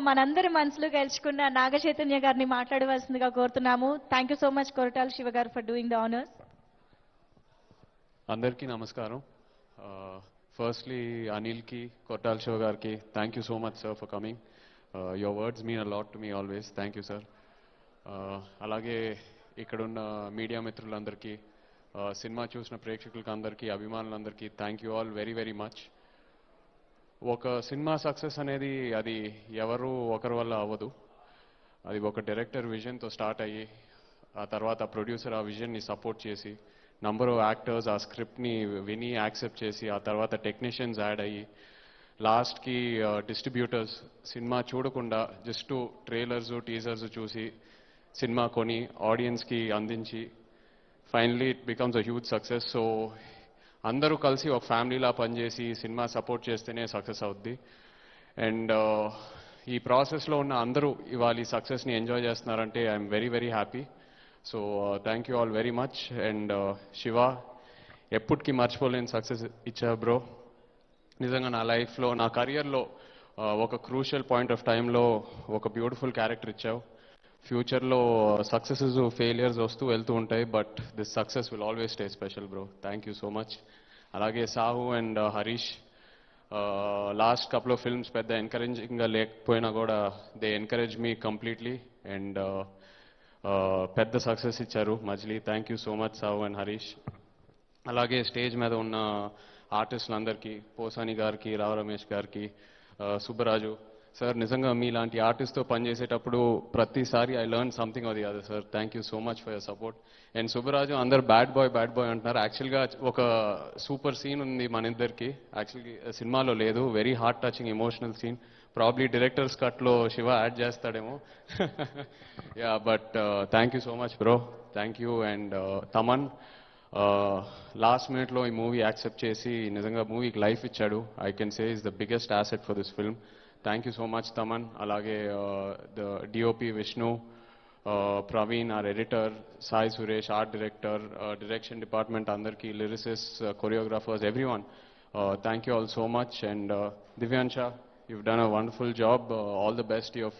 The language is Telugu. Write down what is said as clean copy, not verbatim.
మనందరి మనసులో గెలుచుకున్న నాగ చైతన్య గారిని మాట్లాడవలసిందిగా కోరుతున్నాము. Thank you so much Koratala Shiva గారు ఫర్ డూయింగ్ ద ఆనర్స్. అందరికీ నమస్కారం. ఫస్ట్లీ అనిల్కి, కొరటాల శివ గారికి thank you so much sir for coming. Your words mean a lot to me always. Thank you sir. అలాగే ఇక్కడున్న మీడియా మిత్రులందరికీ, సినిమా చూసిన ప్రేక్షకులకి అందరికీ, అభిమానులందరికీ thank you all very very much. ఒక సినిమా సక్సెస్ అనేది అది ఎవరు ఒకరి వల్ల అవ్వదు. అది ఒక డైరెక్టర్ విజన్తో స్టార్ట్ అయ్యి, ఆ తర్వాత ప్రొడ్యూసర్ ఆ విజన్ని సపోర్ట్ చేసి, నంబర్ ఆఫ్ యాక్టర్స్ ఆ స్క్రిప్ట్ని విని యాక్సెప్ట్ చేసి, ఆ తర్వాత టెక్నీషియన్స్ యాడ్ అయ్యి, లాస్ట్కి డిస్ట్రిబ్యూటర్స్ సినిమా చూడకుండా జస్ట్ ట్రైలర్స్ టీజర్స్ చూసి సినిమా కొని ఆడియన్స్కి అందించి finally it becomes a huge success. So అందరూ కలిసి ఒక ఫ్యామిలీలా పనిచేసి సినిమా సపోర్ట్ చేస్తేనే సక్సెస్ అవుద్ది. అండ్ ఈ ప్రాసెస్లో ఉన్న అందరూ ఇవాళ ఈ సక్సెస్ని ఎంజాయ్ చేస్తున్నారంటే I'm very very happy. So thank you all very much. And Shiva, ఎప్పటికీ మర్చిపోలేని సక్సెస్ ఇచ్చావు బ్రో. నిజంగా నా లైఫ్లో, నా కెరియర్లో ఒక క్రూషియల్ పాయింట్ ఆఫ్ టైంలో ఒక బ్యూటిఫుల్ క్యారెక్టర్ ఇచ్చావు. ఫ్యూచర్లో సక్సెసెస్ ఫెయిలియర్స్ వస్తూ వెళ్తూ ఉంటాయి, but this success will always stay special bro. Thank you so much. అలాగే Sahu and Harish, last couple of films పెద్ద ఎంకరేజింగ్గా లేకపోయినా కూడా they encourage me completely and పెద్ద సక్సెస్ ఇచ్చారు Majili. Thank you so much Sahu and Harish. అలాగే స్టేజ్ మీద ఉన్న ఆర్టిస్టులందరికీ, పోసాని గారికి, రావు రమేష్ గారికి, సుబ్బరాజు సార్, నిజంగా మీలాంటి ఆర్టిస్ట్తో పనిచేసేటప్పుడు ప్రతిసారి I learn something or the other sir. Thank you so much for your support. And Subbaraju, అందరు బ్యాడ్ బాయ్ అంటున్నారు. యాక్చువల్గా ఒక సూపర్ సీన్ ఉంది మన ఇద్దరికి, యాక్చువల్లీ సినిమాలో లేదు. Very heart touching emotional scene. Probably directors కట్లో శివ యాడ్ చేస్తాడేమో. Yeah, but thank you so much bro. Thank you. And Thaman last మినిట్లో ఈ మూవీ యాక్సెప్ట్ చేసి నిజంగా మూవీకి లైఫ్ ఇచ్చాడు. I can say is the biggest asset for this film. Thank you so much Thaman. అలాగే the DOP Vishnu, Praveen our editor, Sai Suresh art director, direction department అందరికీ, lyricists, choreographers, everyone, thank you all so much. And Divyansha, you've done a wonderful job. All the best to your